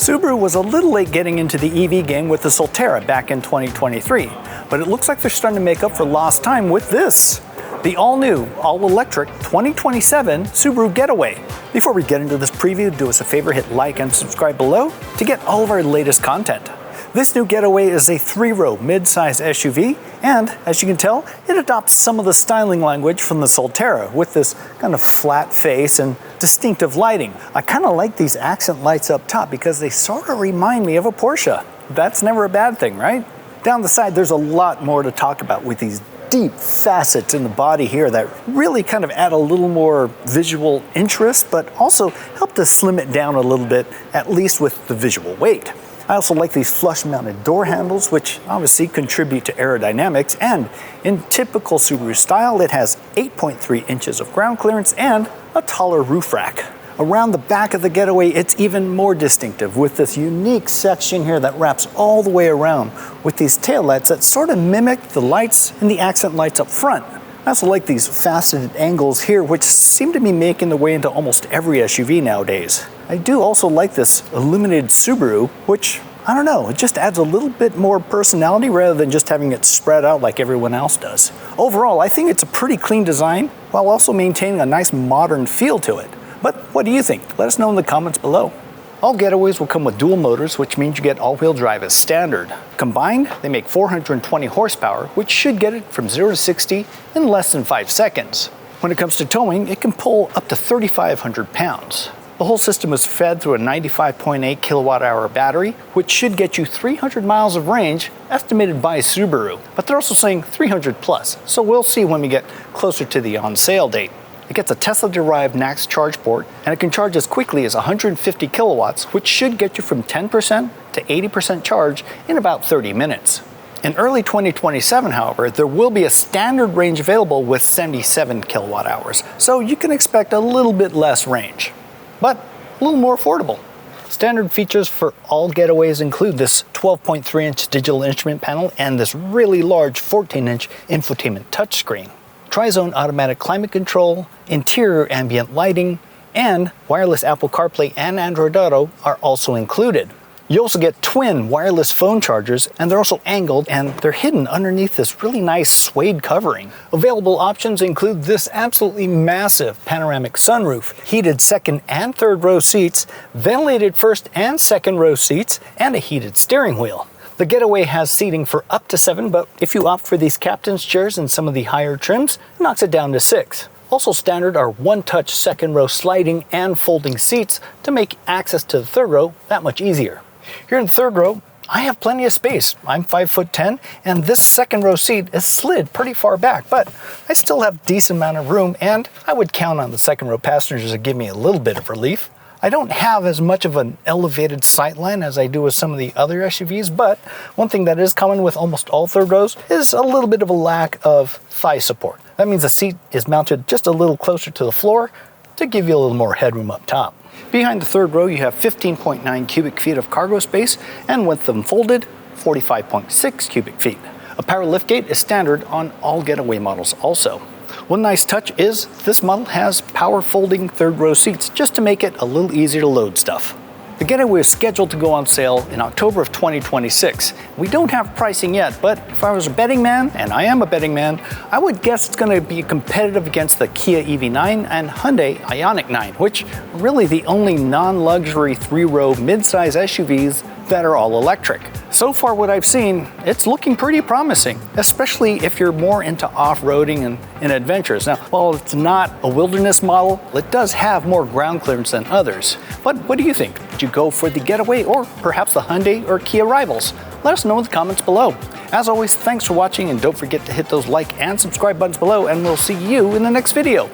Subaru was a little late getting into the EV game with the Solterra back in 2023, but it looks like they're starting to make up for lost time with this. The all-new, all-electric 2027 Subaru Getaway. Before we get into this preview, do us a favor, hit like and subscribe below to get all of our latest content. This new Getaway is a 3-row mid-size SUV, and as you can tell, it adopts some of the styling language from the Solterra with this kind of flat face and distinctive lighting. I kind of like these accent lights up top because they sort of remind me of a Porsche. That's never a bad thing, right? Down the side, there's a lot more to talk about with these deep facets in the body here that really kind of add a little more visual interest, but also help to slim it down a little bit, at least with the visual weight. I also like these flush-mounted door handles, which obviously contribute to aerodynamics, and in typical Subaru style, it has 8.3 inches of ground clearance and a taller roof rack. Around the back of the Getaway, it's even more distinctive with this unique section here that wraps all the way around with these taillights that sort of mimic the lights and the accent lights up front. I also like these faceted angles here, which seem to be making their way into almost every SUV nowadays. I do also like this illuminated Subaru, which, I don't know, it just adds a little bit more personality rather than just having it spread out like everyone else does. Overall, I think it's a pretty clean design while also maintaining a nice modern feel to it. But what do you think? Let us know in the comments below. All Getaways will come with dual motors, which means you get all-wheel drive as standard. Combined, they make 420 horsepower, which should get it from 0 to 60 in less than 5 seconds. When it comes to towing, it can pull up to 3,500 pounds. The whole system is fed through a 95.8 kilowatt-hour battery, which should get you 300 miles of range, estimated by Subaru. But they're also saying 300 plus, so we'll see when we get closer to the on-sale date. It gets a Tesla-derived NACS charge port, and it can charge as quickly as 150 kilowatts, which should get you from 10% to 80% charge in about 30 minutes. In early 2027, however, there will be a standard range available with 77 kilowatt hours, so you can expect a little bit less range, but a little more affordable. Standard features for all Getaways include this 12.3-inch digital instrument panel and this really large 14-inch infotainment touchscreen. Tri-zone automatic climate control, interior ambient lighting, and wireless Apple CarPlay and Android Auto are also included. You also get twin wireless phone chargers, and they're also angled and they're hidden underneath this really nice suede covering. Available options include this absolutely massive panoramic sunroof, heated second and third row seats, ventilated first and second row seats, and a heated steering wheel. The Getaway has seating for up to 7, but if you opt for these captain's chairs and some of the higher trims, it knocks it down to 6. Also standard are one-touch second row sliding and folding seats to make access to the third row that much easier. Here in the third row, I have plenty of space. I'm 5'10", and this second row seat is slid pretty far back, but I still have a decent amount of room, and I would count on the second row passengers to give me a little bit of relief. I don't have as much of an elevated sightline as I do with some of the other SUVs, but one thing that is common with almost all third rows is a little bit of a lack of thigh support. That means the seat is mounted just a little closer to the floor to give you a little more headroom up top. Behind the third row, you have 15.9 cubic feet of cargo space, and with them folded, 45.6 cubic feet. A power liftgate is standard on all Getaway models also. One nice touch is this model has power folding third row seats just to make it a little easier to load stuff. The Getaway is scheduled to go on sale in October of 2026. We don't have pricing yet, but if I was a betting man, and I am a betting man, I would guess it's going to be competitive against the Kia EV9 and Hyundai Ioniq 9, which are really the only non-luxury 3-row mid-size SUVs that are all electric. So far what I've seen, it's looking pretty promising, especially if you're more into off-roading and adventures. Now, while it's not a wilderness model, it does have more ground clearance than others. But what do you think? Would you go for the Getaway or perhaps the Hyundai or Kia rivals? Let us know in the comments below. As always, thanks for watching, and don't forget to hit those like and subscribe buttons below, and we'll see you in the next video.